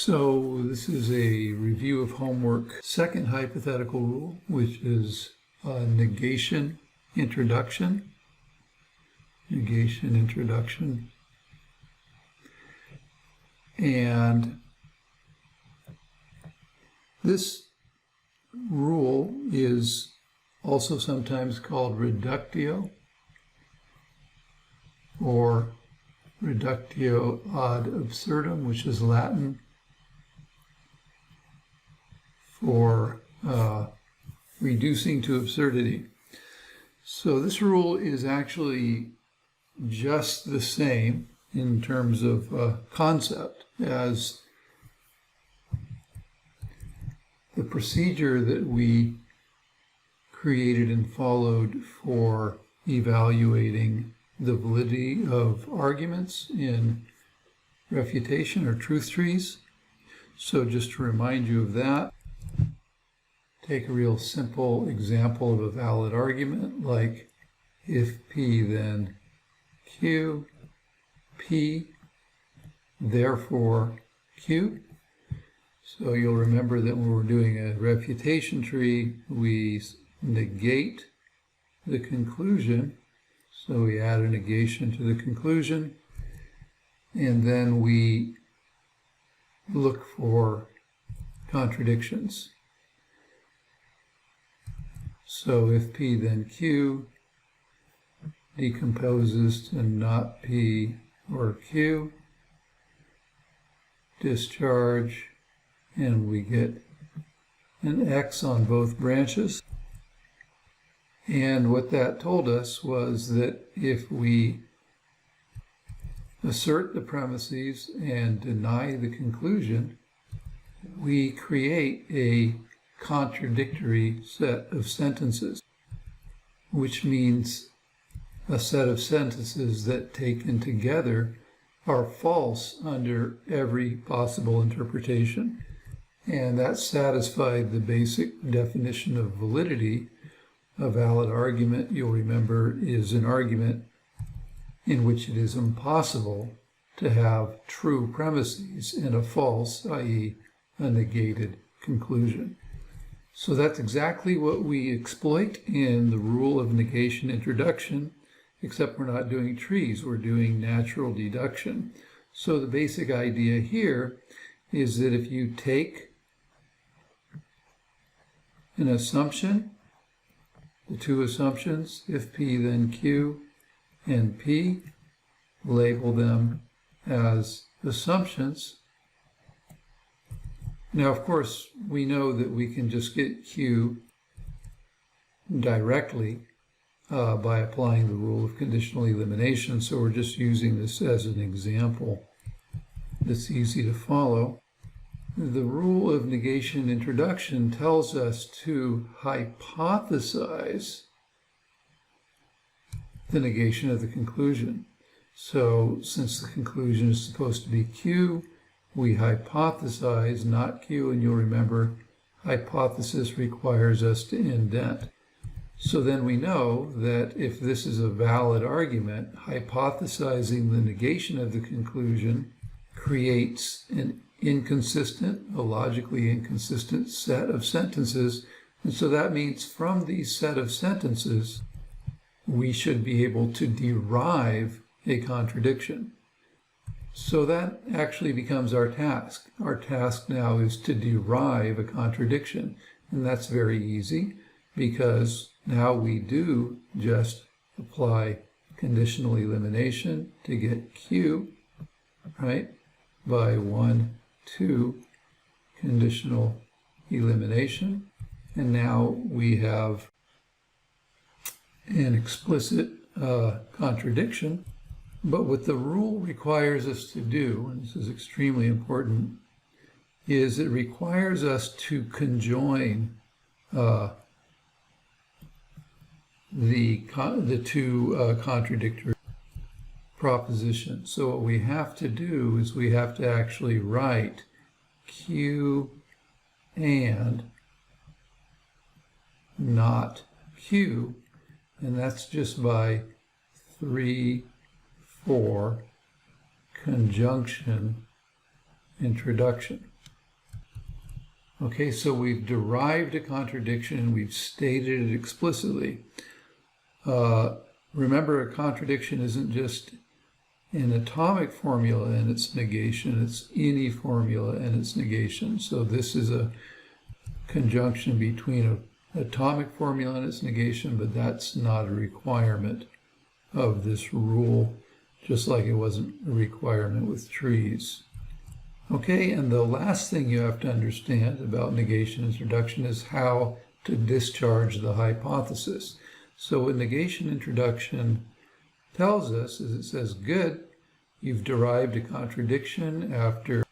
So this is a review of homework, second hypothetical rule, which is negation introduction. Negation introduction. And this rule is also sometimes called reductio or reductio ad absurdum, which is Latin for reducing to absurdity. So this rule is actually just the same in terms of concept as the procedure that we created and followed for evaluating the validity of arguments in refutation or truth trees. So just to remind you of that, take a real simple example of a valid argument like if P then Q, P, therefore Q. So you'll remember that when we're doing a refutation tree, we negate the conclusion. So we add a negation to the conclusion, and then we look for contradictions. So if P then Q decomposes to not P or Q, discharge, and we get an X on both branches. And what that told us was that if we assert the premises and deny the conclusion, we create a contradictory set of sentences, which means a set of sentences that taken together are false under every possible interpretation. And that satisfied the basic definition of validity. A valid argument, you'll remember, is an argument in which it is impossible to have true premises and a false, i.e., a negated conclusion. So that's exactly what we exploit in the rule of negation introduction, except we're not doing trees, we're doing natural deduction. So the basic idea here is that if you take an assumption, the two assumptions, if P then Q and P, label them as assumptions. Now, of course, we know that we can just get Q directly by applying the rule of conditional elimination, so we're just using this as an example that's easy to follow. The rule of negation introduction tells us to hypothesize the negation of the conclusion. So since the conclusion is supposed to be Q, we hypothesize not Q, and you'll remember hypothesis requires us to indent. So then we know that if this is a valid argument, hypothesizing the negation of the conclusion creates an a logically inconsistent set of sentences. And so that means from these set of sentences, we should be able to derive a contradiction. So that actually becomes our task. Our task now is to derive a contradiction. And that's very easy because now we do just apply conditional elimination to get Q, right, by 1, 2 conditional elimination. And now we have an explicit contradiction. But what the rule requires us to do, and this is extremely important, is it requires us to conjoin the two contradictory propositions. So what we have to do is we have to actually write Q and not Q, and that's just by 3-4 conjunction introduction. Okay, so we've derived a contradiction and we've stated it explicitly. Remember, a contradiction isn't just an atomic formula and its negation, it's any formula and its negation. So this is a conjunction between an atomic formula and its negation, but that's not a requirement of this rule, just like it wasn't a requirement with trees. Okay, and the last thing you have to understand about negation introduction is how to discharge the hypothesis. So what negation introduction tells us is it says, good, you've derived a contradiction after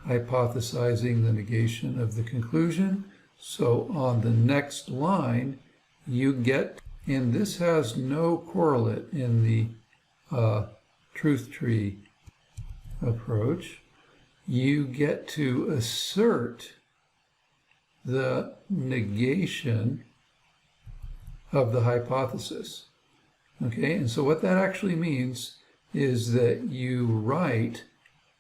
hypothesizing the negation of the conclusion. So on the next line, you get, and this has no correlate in the truth tree approach, you get to assert the negation of the hypothesis. Okay, and so what that actually means is that you write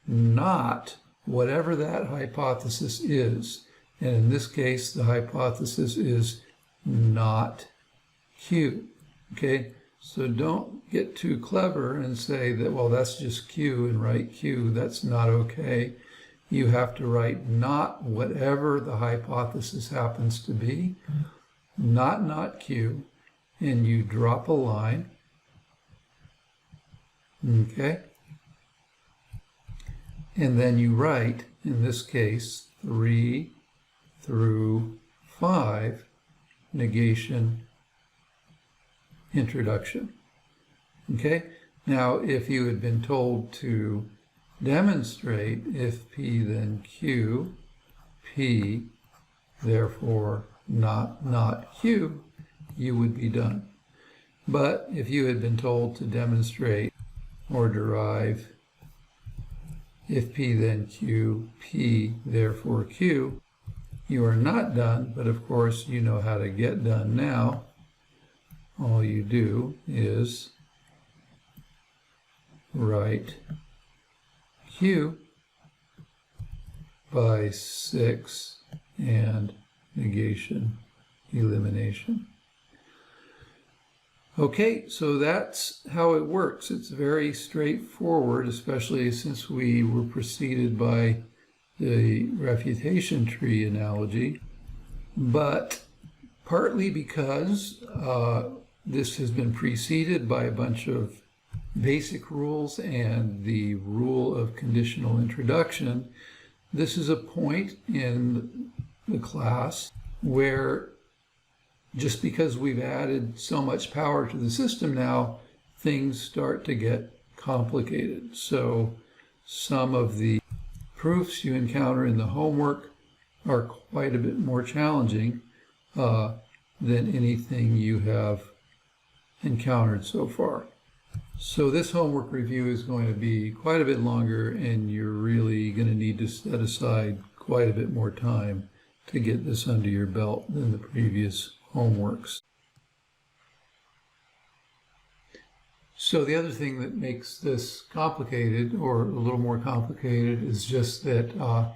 not whatever that hypothesis is. And in this case, the hypothesis is not Q. Okay, so don't get too clever and say that, well, that's just Q and write Q. That's not okay. You have to write not whatever the hypothesis happens to be, not Q, and you drop a line. Okay, and then you write, in this case, 3 through 5 negation introduction. Okay, now if you had been told to demonstrate if P then Q, P therefore not Q, you would be done. But if you had been told to demonstrate or derive if P then Q, P therefore Q, you are not done, but of course you know how to get done now. All you do is write Q by 6 and negation elimination. Okay, so that's how it works. It's very straightforward, especially since we were preceded by the refutation tree analogy, but partly because this has been preceded by a bunch of basic rules and the rule of conditional introduction, this is a point in the class where just because we've added so much power to the system now, things start to get complicated. So some of the proofs you encounter in the homework are quite a bit more challenging than anything you have encountered so far. So this homework review is going to be quite a bit longer, and you're really going to need to set aside quite a bit more time to get this under your belt than the previous homeworks. So the other thing that makes this complicated, or a little more complicated, is just that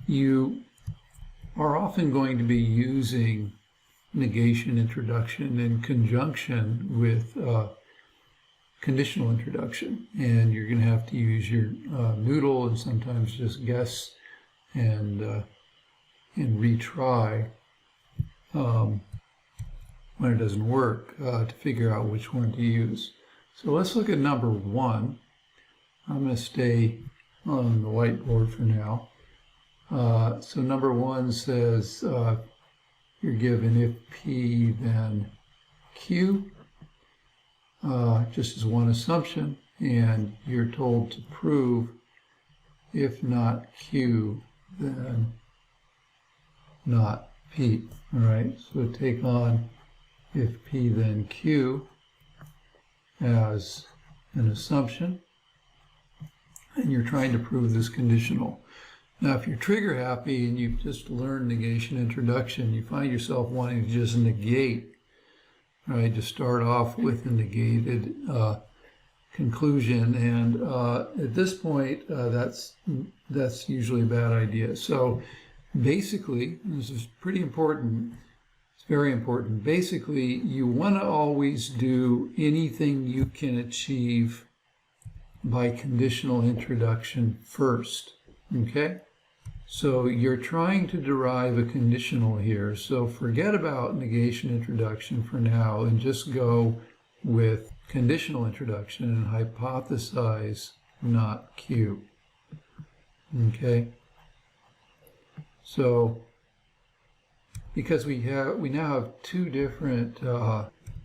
you are often going to be using negation introduction in conjunction with conditional introduction, and you're going to have to use your noodle and sometimes just guess and retry when it doesn't work to figure out which one to use. So let's look at number 1. I'm going to stay on the whiteboard for now. So number 1 says you're given if P then Q, just as one assumption, and you're told to prove if not Q, then not P. All right, so take on if P then Q as an assumption, and you're trying to prove this conditional. Now, if you're trigger happy and you've just learned negation introduction, you find yourself wanting to just negate, right? To start off with a negated conclusion, and at this point, that's usually a bad idea. So basically, this is pretty important, it's very important, basically you want to always do anything you can achieve by conditional introduction first, okay? So you're trying to derive a conditional here, so forget about negation introduction for now and just go with conditional introduction and hypothesize not Q. Okay? So because we now have two different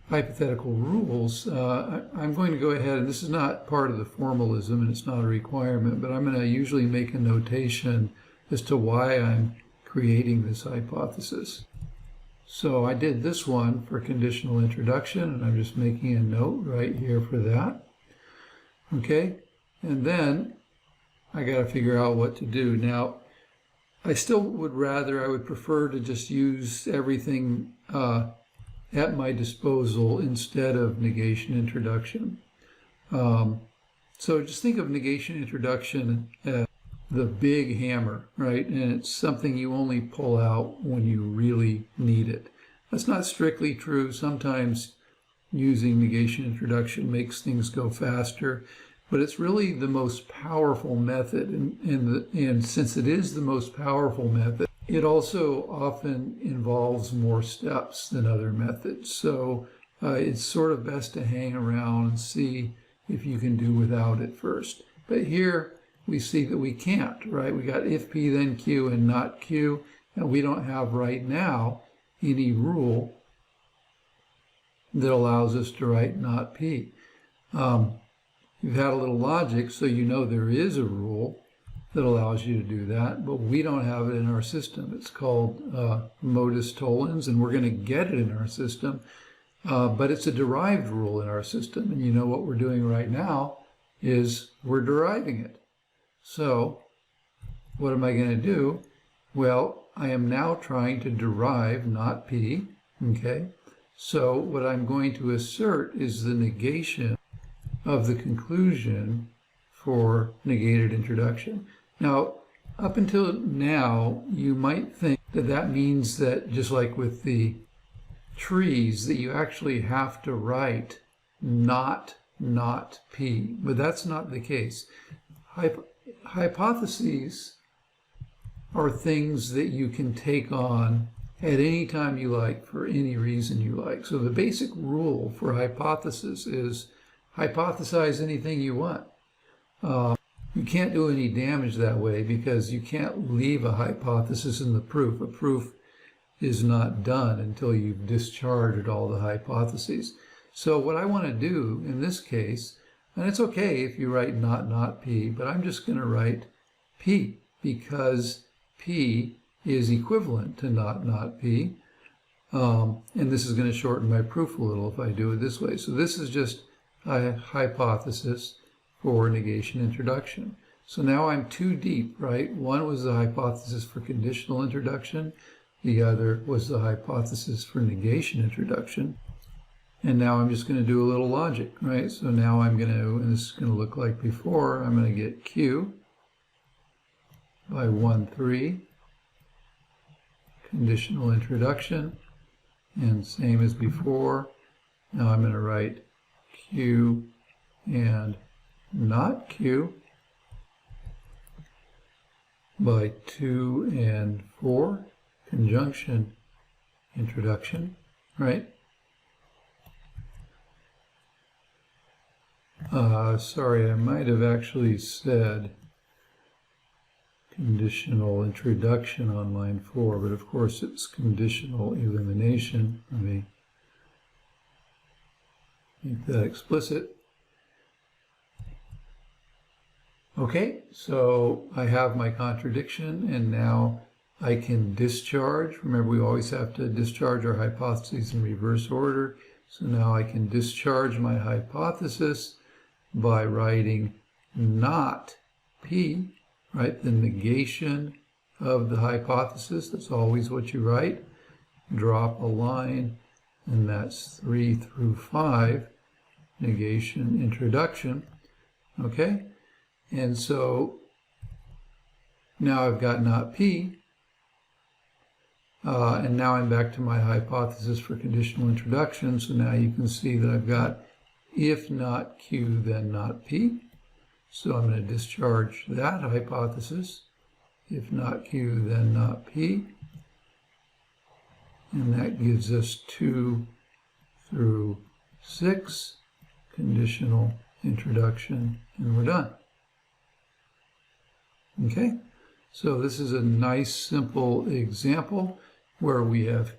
hypothetical rules, I'm going to go ahead, and this is not part of the formalism and it's not a requirement, but I'm going to usually make a notation as to why I'm creating this hypothesis. So I did this one for conditional introduction, and I'm just making a note right here for that. Okay, and then I got to figure out what to do. Now, I would prefer to just use everything at my disposal instead of negation introduction. So just think of negation introduction as the big hammer, right? And it's something you only pull out when you really need it. That's not strictly true. Sometimes using negation introduction makes things go faster, but it's really the most powerful method. And since it is the most powerful method, it also often involves more steps than other methods. So it's sort of best to hang around and see if you can do without it first. But here we see that we can't, right? We got if P then Q and not Q, and we don't have right now any rule that allows us to write not P. You've had a little logic, so you know there is a rule that allows you to do that, but we don't have it in our system. It's called modus tollens, and we're going to get it in our system, but it's a derived rule in our system, and you know what we're doing right now is we're deriving it. So what am I going to do? Well, I am now trying to derive not P, okay? So what I'm going to assert is the negation of the conclusion for negated introduction. Now, up until now, you might think that that means that, just like with the trees, that you actually have to write not P, but that's not the case. Hypotheses are things that you can take on at any time you like for any reason you like. So the basic rule for hypothesis is hypothesize anything you want. You can't do any damage that way because you can't leave a hypothesis in the proof. A proof is not done until you've discharged all the hypotheses. So what I want to do in this case, and it's okay if you write not P, but I'm just going to write P because P is equivalent to not P. And this is going to shorten my proof a little if I do it this way. So this is just a hypothesis for negation introduction. So now I'm too deep, right? One was the hypothesis for conditional introduction. The other was the hypothesis for negation introduction. And now I'm just going to do a little logic, right? So now I'm going to, and this is going to look like before, I'm going to get Q by 1, 3, conditional introduction, and same as before. Now I'm going to write Q and not Q by 2 and 4, conjunction introduction, right? Sorry, I might have actually said conditional introduction on line 4, but of course it's conditional elimination. Let me make that explicit. Okay, so I have my contradiction, and now I can discharge. Remember, we always have to discharge our hypotheses in reverse order. So now I can discharge my hypothesis by writing not P, right? The negation of the hypothesis, that's always what you write. Drop a line, and that's 3 through 5, negation introduction, okay? And so now I've got not P, And now I'm back to my hypothesis for conditional introduction. So now you can see that I've got if not Q, then not P. So I'm going to discharge that hypothesis. If not Q, then not P. And that gives us 2 through 6, conditional introduction, and we're done. Okay, so this is a nice simple example where we have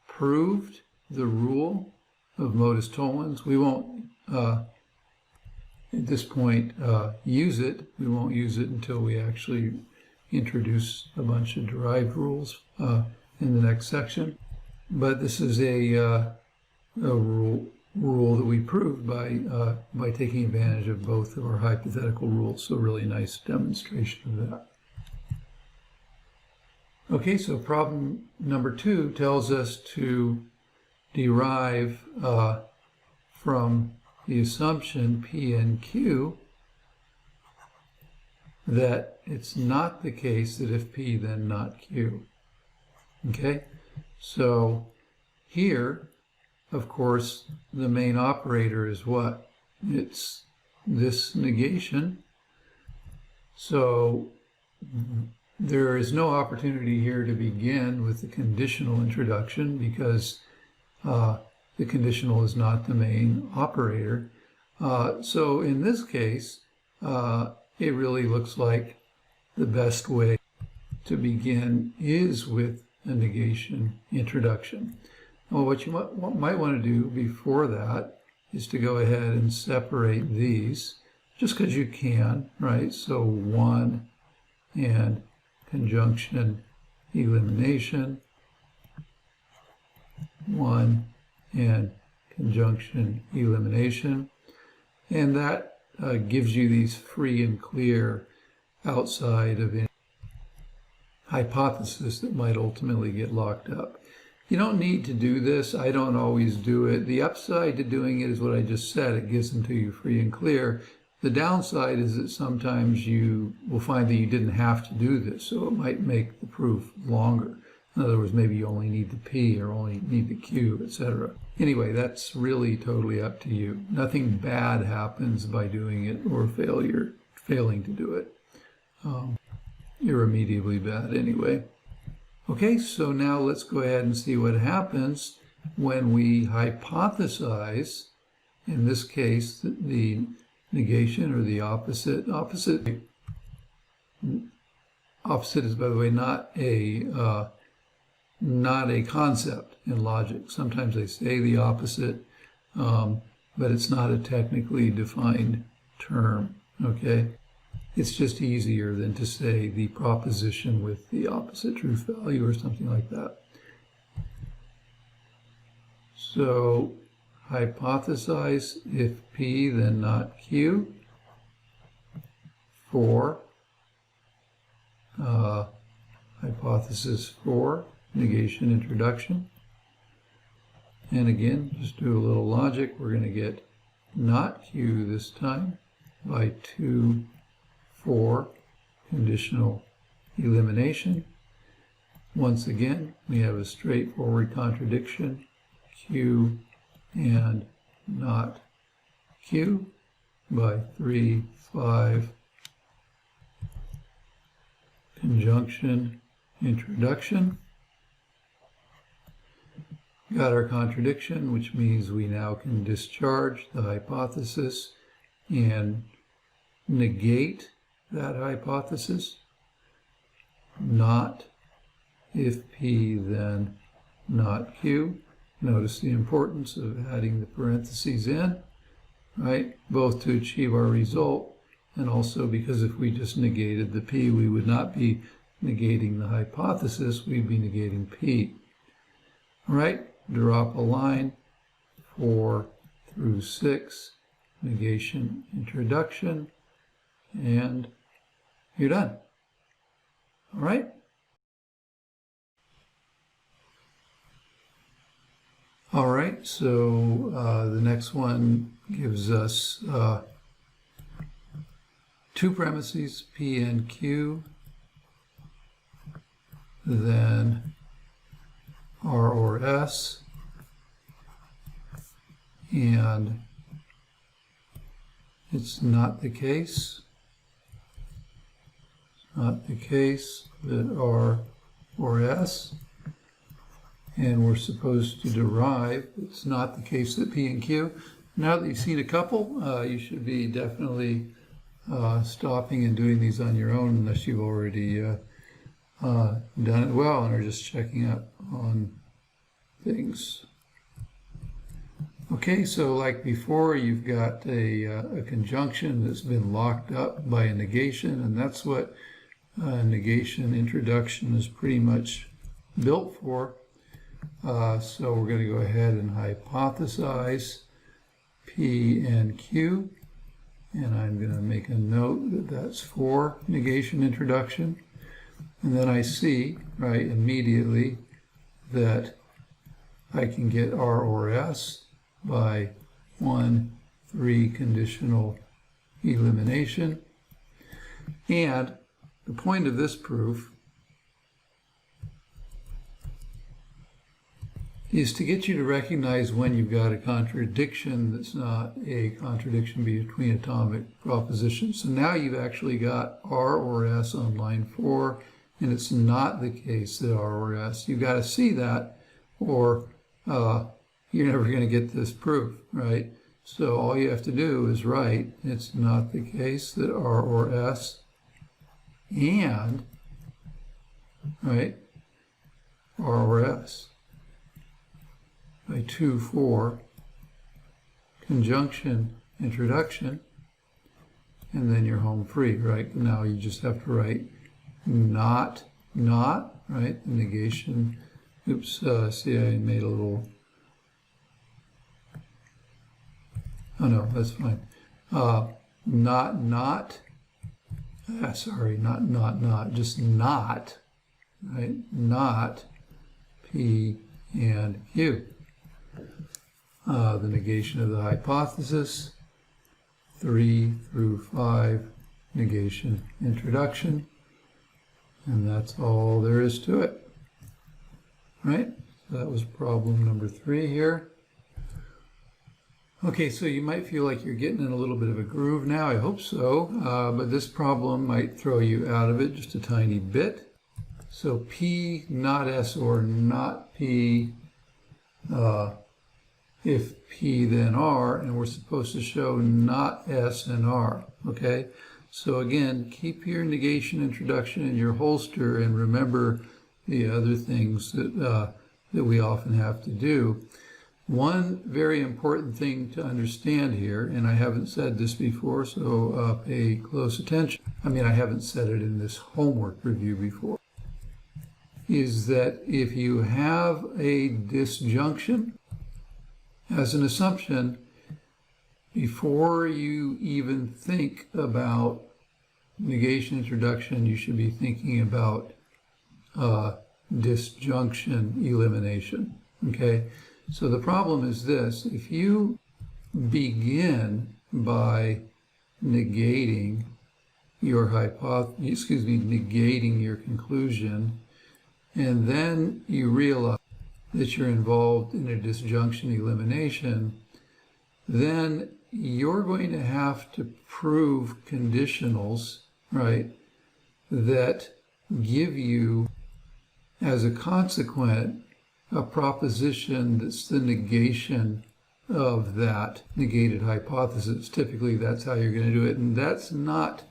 proved the rule of modus tollens. We won't, at this point, use it. We won't use it until we actually introduce a bunch of derived rules in the next section. But this is a rule that we proved by taking advantage of both of our hypothetical rules. So really nice demonstration of that. Okay, so problem number 2 tells us to derive from the assumption P and Q that it's not the case that if P, then not Q. Okay, so here, of course, the main operator is what? It's this negation. So there is no opportunity here to begin with the conditional introduction because the conditional is not the main operator. So in this case, it really looks like the best way to begin is with a negation introduction. Well, what you might want to do before that is to go ahead and separate these, just because you can, right? So 1 and conjunction elimination, 1 and conjunction elimination, and that gives you these free and clear outside of any hypothesis that might ultimately get locked up. You don't need to do this. I don't always do it. The upside to doing it is what I just said. It gives them to you free and clear. The downside is that sometimes you will find that you didn't have to do this, so it might make the proof longer. In other words, maybe you only need the P or only need the Q, etc. Anyway, that's really totally up to you. Nothing bad happens by doing it or failing to do it. Irremediably bad anyway. Okay, so now let's go ahead and see what happens when we hypothesize, in this case, the negation or the opposite. Opposite is, by the way, not a concept in logic. Sometimes they say the opposite, but it's not a technically defined term, okay? It's just easier than to say the proposition with the opposite truth value or something like that. So hypothesize if P, then not Q, for hypothesis 4, negation introduction. And again, just do a little logic. We're going to get not Q this time by 2, 4, conditional elimination. Once again, we have a straightforward contradiction, Q and not Q, by 3, 5, conjunction introduction. Got our contradiction, which means we now can discharge the hypothesis and negate that hypothesis. Not if P, then not Q. Notice the importance of adding the parentheses in, right? Both to achieve our result, and also because if we just negated the P, we would not be negating the hypothesis, we'd be negating P. All right, drop a line, 4 through 6, negation introduction, and you're done. All right? All right, so the next one gives us 2 premises, P and Q, then R or S, and it's not the case. Not the case that R or S, and we're supposed to derive, it's not the case that P and Q. Now that you've seen a couple, you should be definitely stopping and doing these on your own unless you've already done it well and are just checking up on things. Okay, so like before, you've got a conjunction that's been locked up by a negation, and that's what negation introduction is pretty much built for. So we're going to go ahead and hypothesize P and Q, and I'm going to make a note that that's for negation introduction. And then I see, right, immediately that I can get R or S by 1-3 conditional elimination. And the point of this proof is to get you to recognize when you've got a contradiction that's not a contradiction between atomic propositions. So now you've actually got R or S on line 4, and it's not the case that R or S. You've got to see that, or you're never going to get this proof, right? So all you have to do is write, it's not the case that R or S and, right, R or S by 2-4 conjunction introduction, and then you're home free, right? Now you just have to write not, right? The negation, oops, see I made a little, oh no, that's fine. Sorry, not, just not, right? Not P and Q. The negation of the hypothesis, 3-5 negation introduction, and that's all there is to it, right? So that was problem number 3 here. Okay, so you might feel like you're getting in a little bit of a groove now. I hope so, but this problem might throw you out of it just a tiny bit. So P, not S, or not P, if P then R, and we're supposed to show not S and R, okay? So again, keep your negation introduction in your holster and remember the other things that we often have to do. One very important thing to understand here, and I haven't said this before, so pay close attention. I mean, I haven't said it in this homework review before, is that if you have a disjunction as an assumption, before you even think about negation introduction, you should be thinking about disjunction elimination, okay? So the problem is this: if you begin by negating your negating your conclusion, and then you realize that you're involved in a disjunction elimination, then you're going to have to prove conditionals, right, that give you, as a consequent, a proposition that's the negation of that negated hypothesis. Typically, that's how you're going to do it, and that's not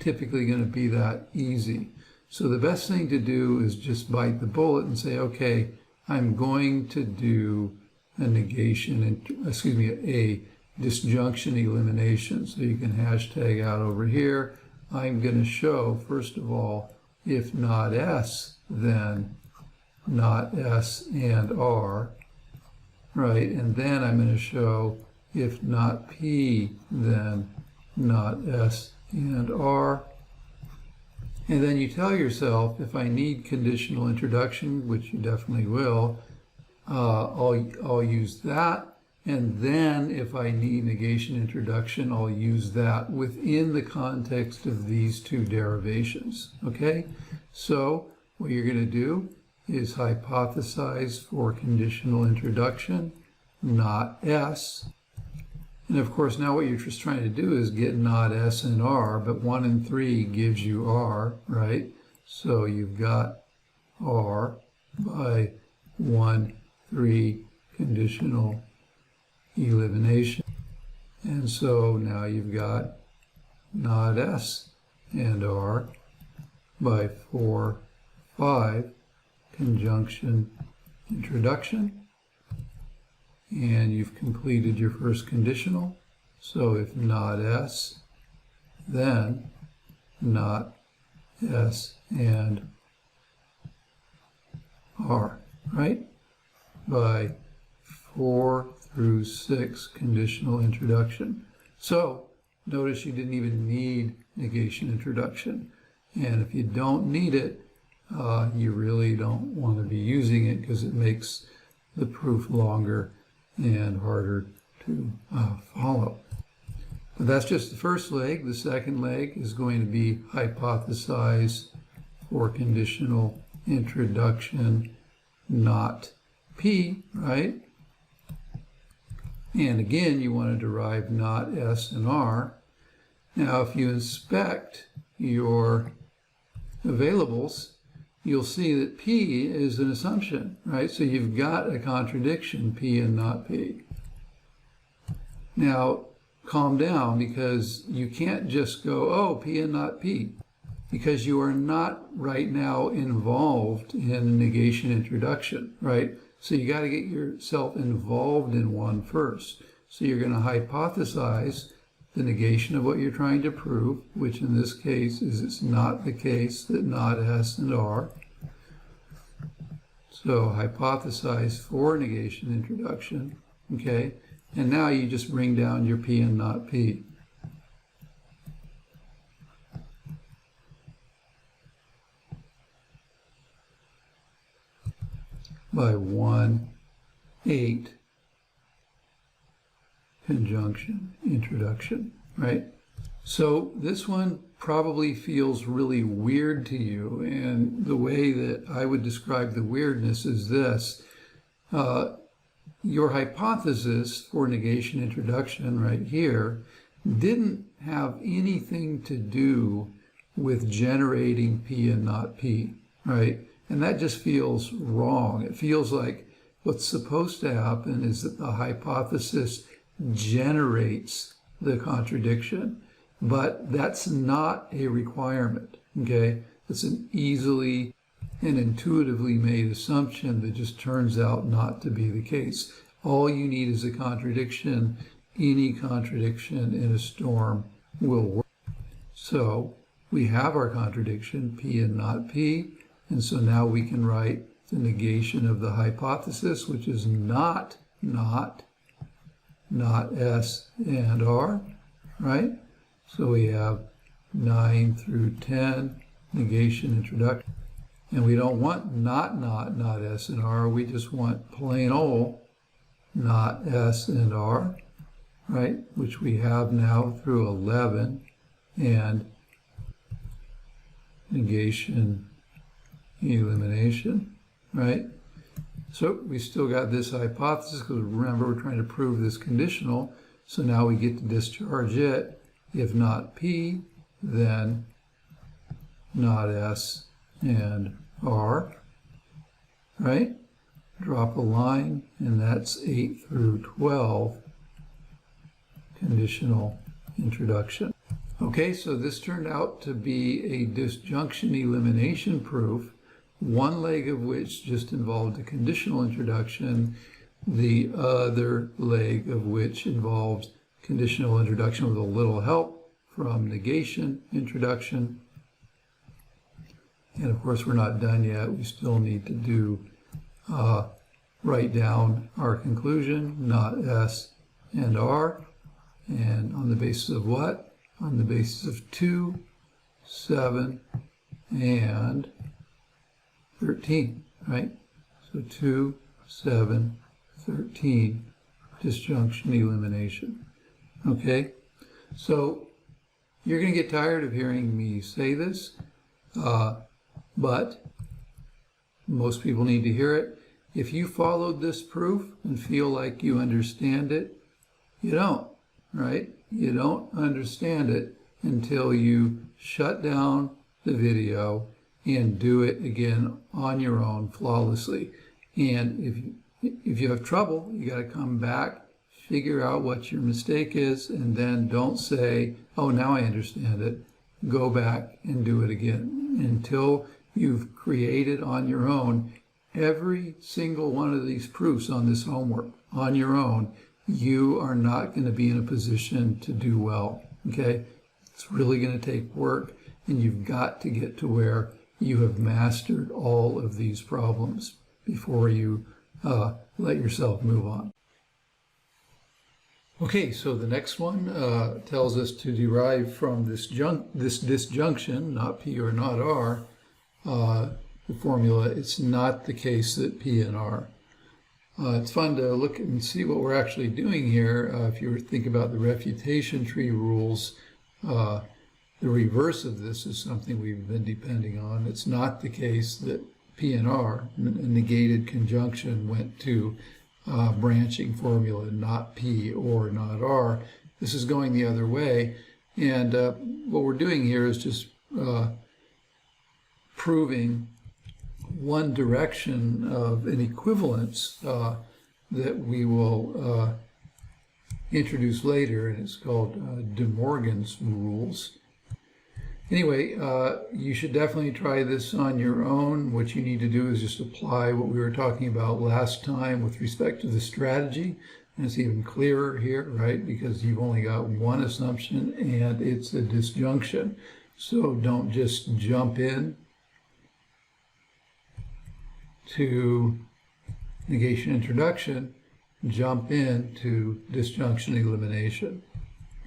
typically going to be that easy. So the best thing to do is just bite the bullet and say, okay, I'm going to do a negation, a disjunction elimination. So you can hashtag out over here. I'm going to show, first of all, if not S, then not S and R, right? And then I'm going to show if not P, then not S and R. And then you tell yourself, if I need conditional introduction, which you definitely will, I'll use that. And then if I need negation introduction, I'll use that within the context of these two derivations, okay? So what you're going to do is hypothesize for conditional introduction, not S. And of course, now what you're just trying to do is get not S and R, but 1 and 3 gives you R, right? So you've got R by 1, 3 conditional elimination. And so now you've got not S and R by 4, 5 conjunction introduction. And you've completed your first conditional. So if not S, then not S and R, right? By 4 through 6 conditional introduction. So notice you didn't even need negation introduction. And if you don't need it, you really don't want to be using it because it makes the proof longer and harder to follow. But that's just the first leg. The second leg is going to be hypothesize for conditional introduction, not P, right? And again, you want to derive not S and R. Now, if you inspect your availables, you'll see that P is an assumption, right? So you've got a contradiction, P and not P. Now, calm down, because you can't just go, oh, P and not P, because you are not right now involved in negation introduction, right? So you got to get yourself involved in one first. So you're going to hypothesize the negation of what you're trying to prove, which in this case is it's not the case that not S and R. So hypothesize for negation introduction, okay? And now you just bring down your P and not P. By 1, 8 conjunction introduction, right? So this one probably feels really weird to you, and the way that I would describe the weirdness is this. Your hypothesis for negation introduction right here didn't have anything to do with generating P and not P, right? And that just feels wrong. It feels like what's supposed to happen is that the hypothesis generates the contradiction, but that's not a requirement, okay? It's an easily and intuitively made assumption that just turns out not to be the case. All you need is a contradiction. Any contradiction in a storm will work. So we have our contradiction, P and not P, and so now we can write the negation of the hypothesis, which is not S and R, right? So we have 9 through 10, negation introduction. And we don't want not S and R, we just want plain old not S and R, right? Which we have now through 11, and negation elimination, right? So we still got this hypothesis, because remember we're trying to prove this conditional, so now we get to discharge it. If not P, then not S and R, right? Drop a line, and that's 8 through 12 conditional introduction. Okay, so this turned out to be a disjunction elimination proof, one leg of which just involved a conditional introduction, the other leg of which involved conditional introduction with a little help from negation introduction. And of course, we're not done yet. We still need to do write down our conclusion, not S and R. And on the basis of what? On the basis of 2, 7, and 13, right? So 2, 7, 13, disjunction elimination. Okay? So you're going to get tired of hearing me say this, but Most people need to hear it. If you followed this proof and feel like you understand it, you don't, right? You don't understand it until you shut down the video and do it again on your own flawlessly. And if you have trouble, you got to come back, figure out what your mistake is, and then don't say, oh, now I understand it. Go back and do it again until you've created on your own every single one of these proofs on this homework on your own. You are not going to be in a position to do well, okay? It's really going to take work, and you've got to get to where you have mastered all of these problems before you let yourself move on. Okay, so the next one tells us to derive from this disjunction, not P or not R, the formula. It's not the case that P and R. It's fun to look and see what we're actually doing here. If you think about the refutation tree rules, the reverse of this is something we've been depending on. It's not the case that P and R, a negated conjunction, went to branching formula, not P or not R. This is going the other way. And what we're doing here is just proving one direction of an equivalence that we will introduce later, and it's called De Morgan's rules. Anyway, you should definitely try this on your own. What you need to do is just apply what we were talking about last time with respect to the strategy. And it's even clearer here, right? Because you've only got one assumption, and it's a disjunction. So don't just jump in to negation introduction, jump into disjunction elimination.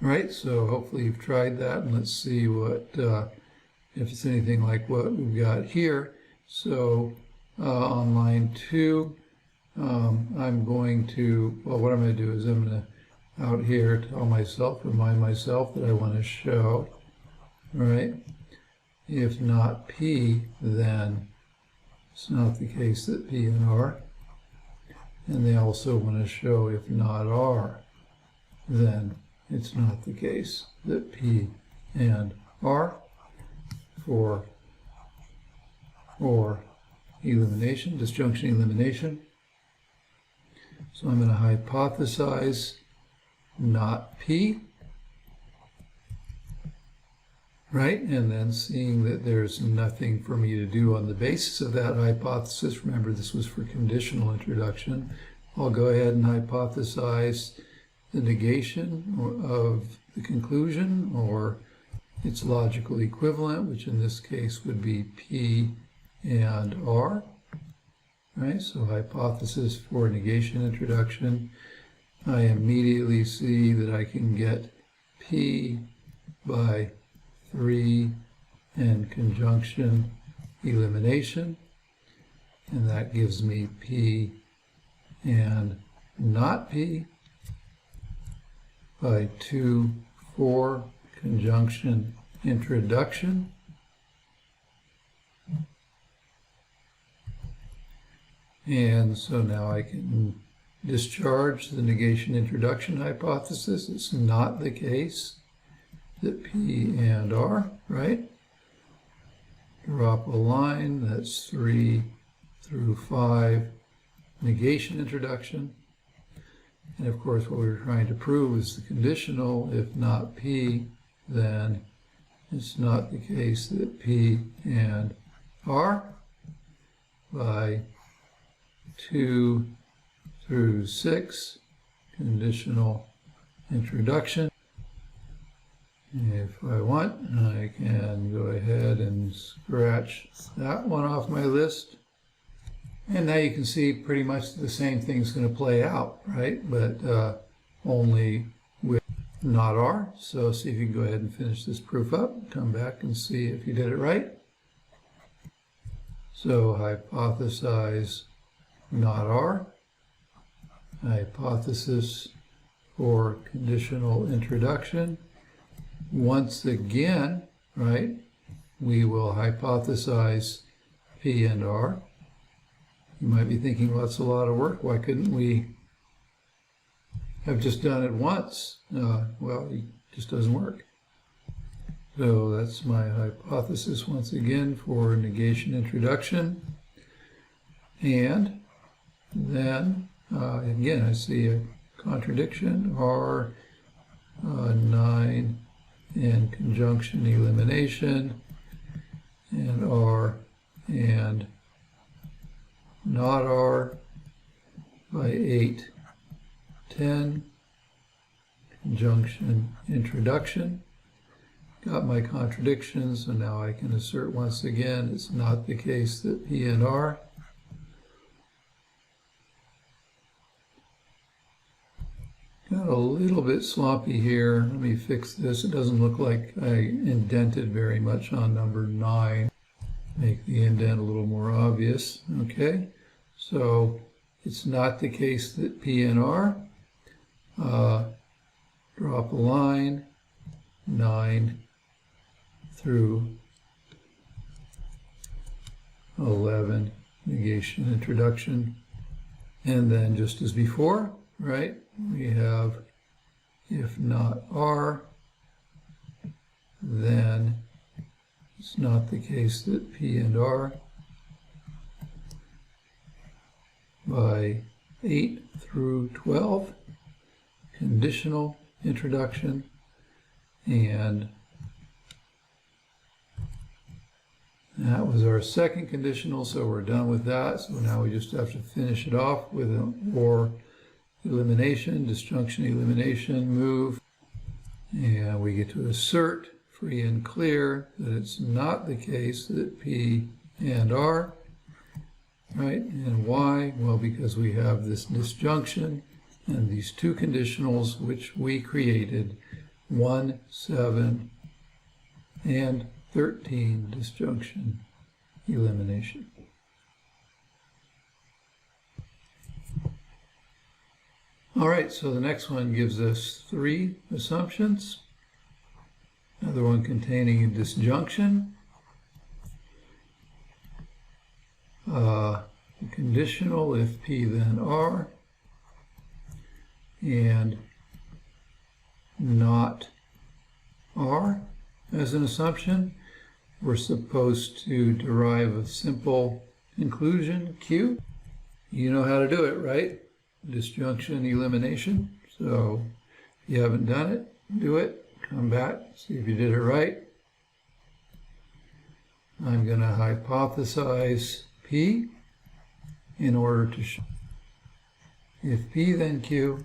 All right, so hopefully you've tried that, and let's see what, if it's anything like what we've got here. So on line 2, I'm going to, well, what I'm going to do is I'm going to, out here, tell myself, remind myself that I want to show, all right, if not P, then it's not the case that P and R. And they also want to show if not R, then it's not the case that P and R for or elimination, disjunction elimination. So I'm going to hypothesize not P, right? And then seeing that there's nothing for me to do on the basis of that hypothesis, remember this was for conditional introduction, I'll go ahead and hypothesize the negation of the conclusion or its logical equivalent, which in this case would be P and R. Right? So hypothesis for negation introduction. I immediately see that I can get P by 3 and conjunction elimination, and that gives me P and not P by 2, 4 conjunction introduction. And so now I can discharge the negation introduction hypothesis. It's not the case that P and R, right? Drop a line, that's 3 through 5 negation introduction. And of course what we were trying to prove is the conditional, if not P, then it's not the case that P and R by 2 through 6 conditional introduction. If I want, I can go ahead and scratch that one off my list. And now you can see pretty much the same thing's going to play out, right? But only with not R. So see if you can go ahead and finish this proof up. Come back and see if you did it right. So hypothesize not R. Hypothesis for conditional introduction. Once again, right, we will hypothesize P and R. You might be thinking, well, that's a lot of work. Why couldn't we have just done it once? Well, it just doesn't work. So that's my hypothesis once again for negation introduction. And then, again, I see a contradiction, R9 and conjunction elimination, and R and not R by 8, 10, conjunction introduction. Got my contradictions, so now I can assert once again it's not the case that P and R. Got a little bit sloppy here. Let me fix this. It doesn't look like I indented very much on number 9. Make the indent a little more obvious. Okay, so it's not the case that P and R. Drop a line, 9 through 11, negation introduction. And then just as before, right, we have if not R, then it's not the case that P and R by 8 through 12, conditional introduction, and that was our second conditional, so we're done with that. So now we just have to finish it off with an or elimination, disjunction elimination move, and we get to assert free and clear that it's not the case that P and R, right? And why? Well, because we have this disjunction and these two conditionals which we created, 1, 7, and 13, disjunction elimination. All right, so the next one gives us 3 assumptions. Another one containing a disjunction, conditional if P then R, and not R as an assumption. We're supposed to derive a simple conclusion, Q. You know how to do it, right? Disjunction elimination. So if you haven't done it, do it. Come back, see if you did it right. I'm going to hypothesize P in order to show if P then Q,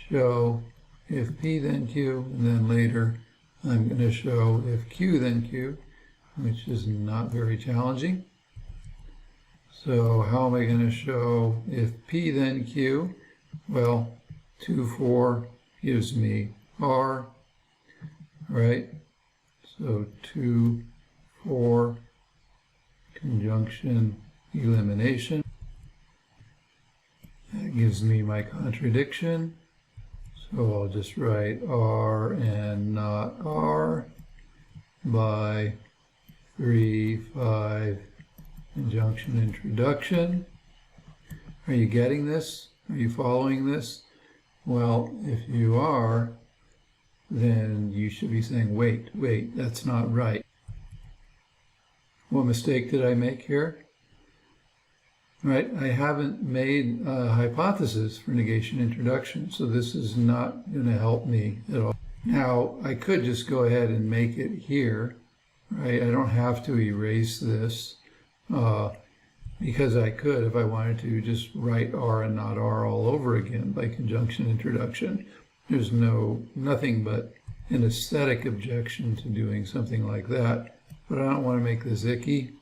show if P then Q, and then later I'm going to show if Q then Q, which is not very challenging. So how am I going to show if P then Q? Well, 2, 4 gives me R, right? So 2, 4, conjunction elimination. That gives me my contradiction. So I'll just write R and not R by 3, 5, conjunction introduction. Are you getting this? Are you following this? Well, if you are, then you should be saying, wait, that's not right. What mistake did I make here? Right, I haven't made a hypothesis for negation introduction, so this is not going to help me at all. Now, I could just go ahead and make it here, right? I don't have to erase this, because I could, if I wanted to, just write R and not R all over again by conjunction introduction. There's nothing but an aesthetic objection to doing something like that, but I don't want to make this icky,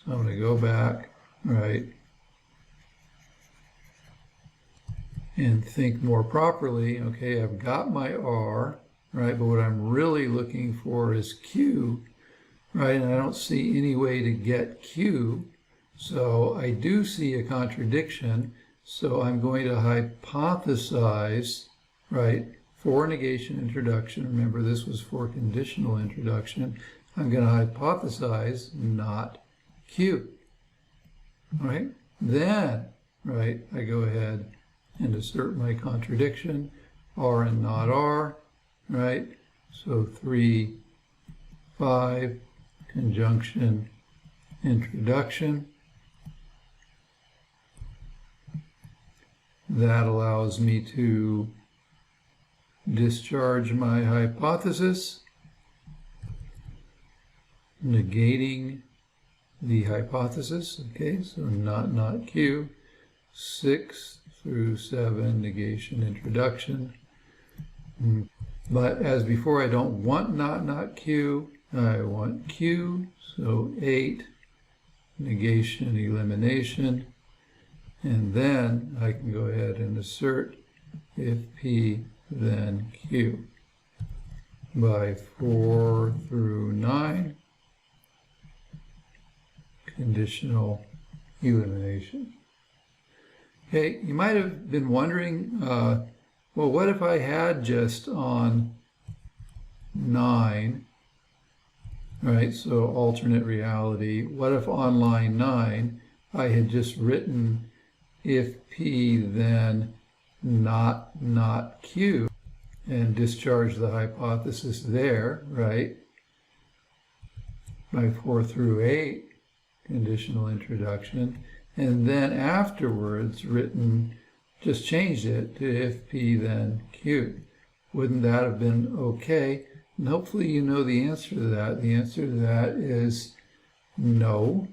so I'm going to go back, right, and think more properly. Okay, I've got my R, right, but what I'm really looking for is Q, right, and I don't see any way to get Q, so I do see a contradiction, so I'm going to hypothesize, right, for negation introduction. Remember, this was for conditional introduction. I'm going to hypothesize not Q. right? Then, right, I go ahead and assert my contradiction, R and not R, right? So 3, 5, conjunction, introduction. That allows me to discharge my hypothesis, negating the hypothesis. Okay, so not Q. 6 through 7, negation, introduction. But as before, I don't want not Q. I want Q. So 8, negation, elimination. And then I can go ahead and assert if P, then Q. By 4 through 9, conditional elimination. Okay, you might have been wondering, well, what if I had just on 9, right, so alternate reality, what if on line 9 I had just written if P then not Q and discharge the hypothesis there, right, by 4 through 8, conditional introduction, and then afterwards written, just changed it to if P then Q. Wouldn't that have been okay? And hopefully you know the answer to that. The answer to that is no,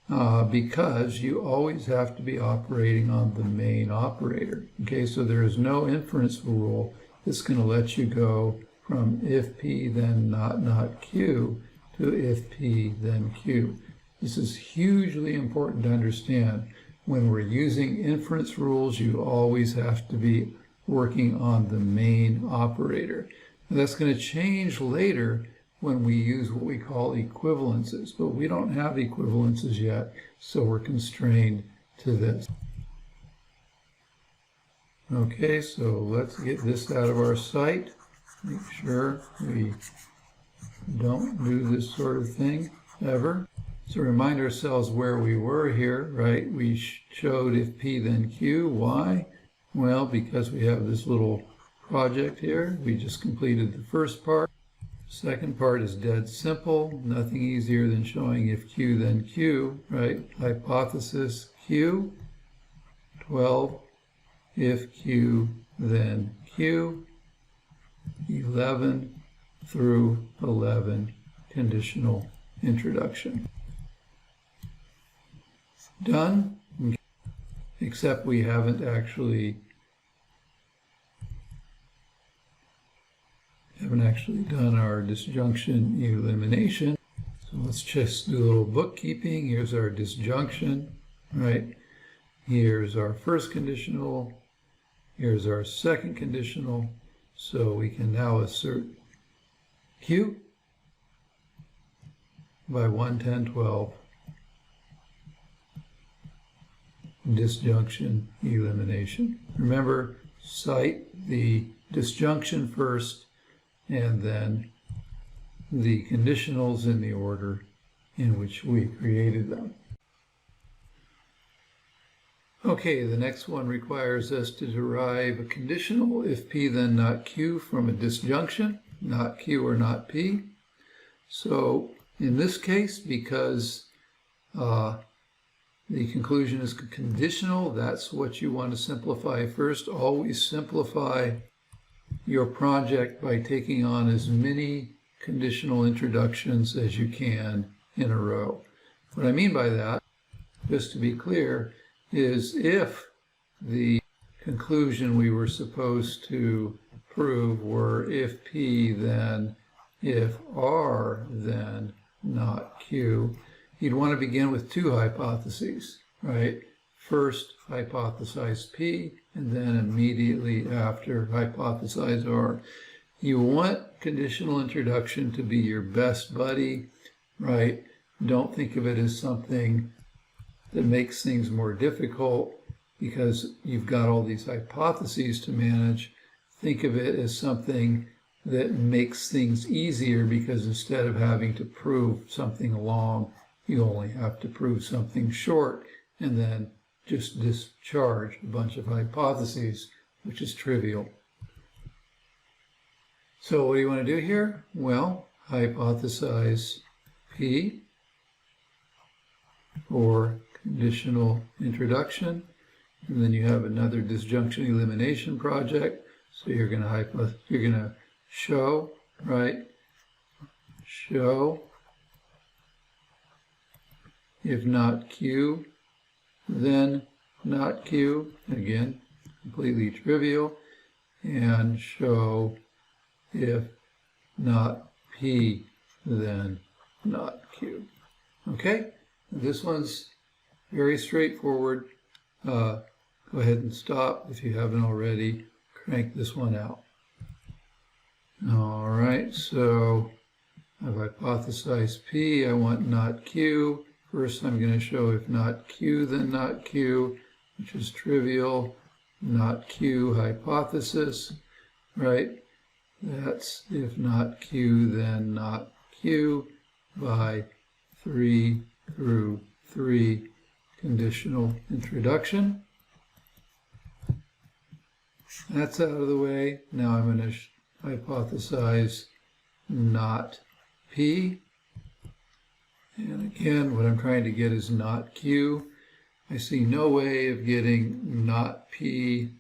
because you always have to be operating on the main operator. Okay, so there is no inference rule that's going to let you go from if P then not Q to if P then Q. This is hugely important to understand. When we're using inference rules, you always have to be working on the main operator. And that's going to change later when we use what we call equivalences, but we don't have equivalences yet, so we're constrained to this. Okay, so let's get this out of our sight. Make sure we don't do this sort of thing ever. So remind ourselves where we were here, right? We showed if P then Q. Why? Well, because we have this little project here. We just completed the first part. Second part is dead simple. Nothing easier than showing if Q then Q, right? Hypothesis Q. 12, if Q then Q. 11 through 11, conditional introduction. Done, except we haven't actually done our disjunction elimination. So let's just do a little bookkeeping. Here's our disjunction, right? Here's our first conditional. Here's our second conditional. So we can now assert Q by 1, 10, 12. Disjunction elimination. Remember, cite the disjunction first and then the conditionals in the order in which we created them. Okay, the next one requires us to derive a conditional if P then not Q from a disjunction, not Q or not P. So in this case, because the conclusion is conditional, that's what you want to simplify first. Always simplify your project by taking on as many conditional introductions as you can in a row. What I mean by that, just to be clear, is if the conclusion we were supposed to prove were if P then if R then not Q, you'd want to begin with two hypotheses, right? First, hypothesize P, and then immediately after, hypothesize R. You want conditional introduction to be your best buddy, right? Don't think of it as something that makes things more difficult because you've got all these hypotheses to manage. Think of it as something that makes things easier because instead of having to prove something long, you only have to prove something short, and then just discharge a bunch of hypotheses, which is trivial. So what do you want to do here? Well, hypothesize P for conditional introduction, and then you have another disjunction elimination project. So you're going to show, right? Show if not Q, then not Q. Again, completely trivial. And show if not P, then not Q. Okay, this one's very straightforward. Go ahead and stop if you haven't already. Crank this one out. All right, so I've hypothesized P. I want not Q. First, I'm going to show if not Q, then not Q, which is trivial. Not Q hypothesis, right? That's if not Q, then not Q by 3 through 3 conditional introduction. That's out of the way. Now I'm going to hypothesize not P. And again, what I'm trying to get is not Q. I see no way of getting not P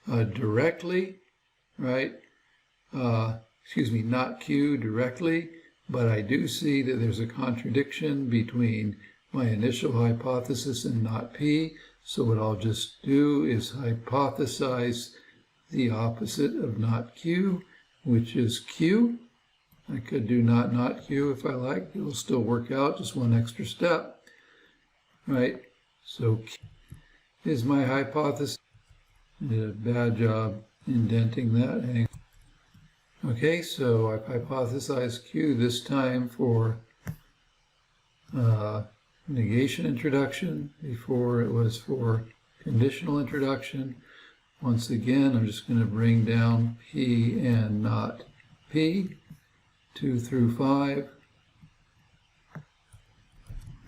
directly, right? Not Q directly, but I do see that there's a contradiction between my initial hypothesis and not P. So what I'll just do is hypothesize the opposite of not Q, which is Q. I could do not Q if I like. It'll still work out, just one extra step, right? So Q is my hypothesis. I did a bad job indenting that. Okay, so I've hypothesized Q this time for negation introduction. Before it was for conditional introduction. Once again, I'm just going to bring down P and not P. 2 through 5.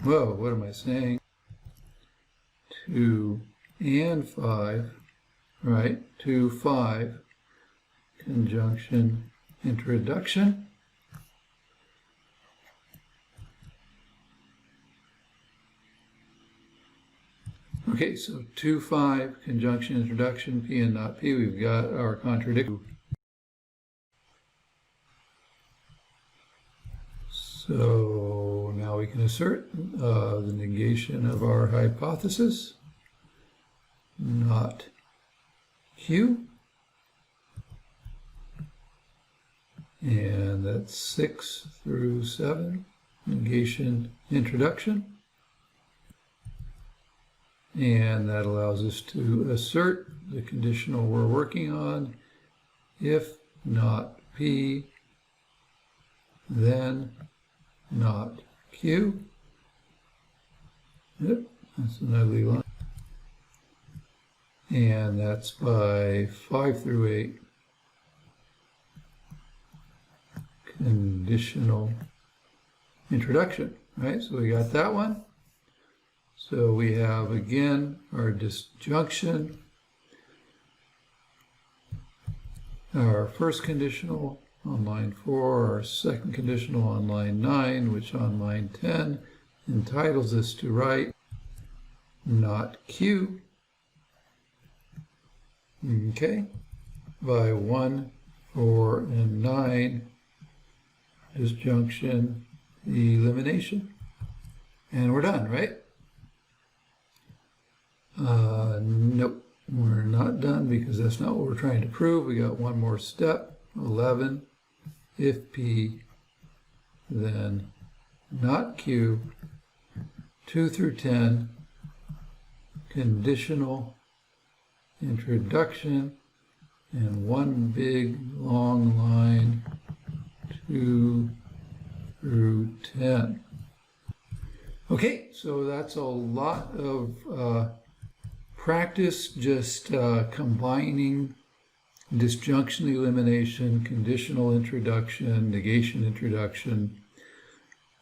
Whoa, what am I saying? 2 and 5, right? 2, 5, conjunction introduction. Okay, so 2, 5, conjunction introduction, P and not P. We've got our contradiction. So now we can assert the negation of our hypothesis, not Q, and that's 6 through 7, negation introduction, and that allows us to assert the conditional we're working on, if not P, then not Q. Yep, that's an ugly line. And that's by 5 through 8. Conditional introduction, right? So we got that one. So we have, again, our disjunction. Our first conditional on line 4, our second conditional on line 9, which on line 10 entitles us to write not Q, okay, by 1, 4, and 9, disjunction elimination. And we're done, right? Nope, we're not done because that's not what we're trying to prove. We got one more step, 11. If P, then not Q, 2 through 10, conditional introduction, and one big long line, 2 through 10. Okay, so that's a lot of practice, just combining disjunction elimination, conditional introduction, negation introduction,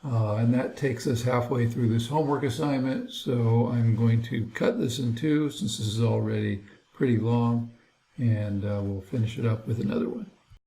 And that takes us halfway through this homework assignment, so I'm going to cut this in two since this is already pretty long, and we'll finish it up with another one.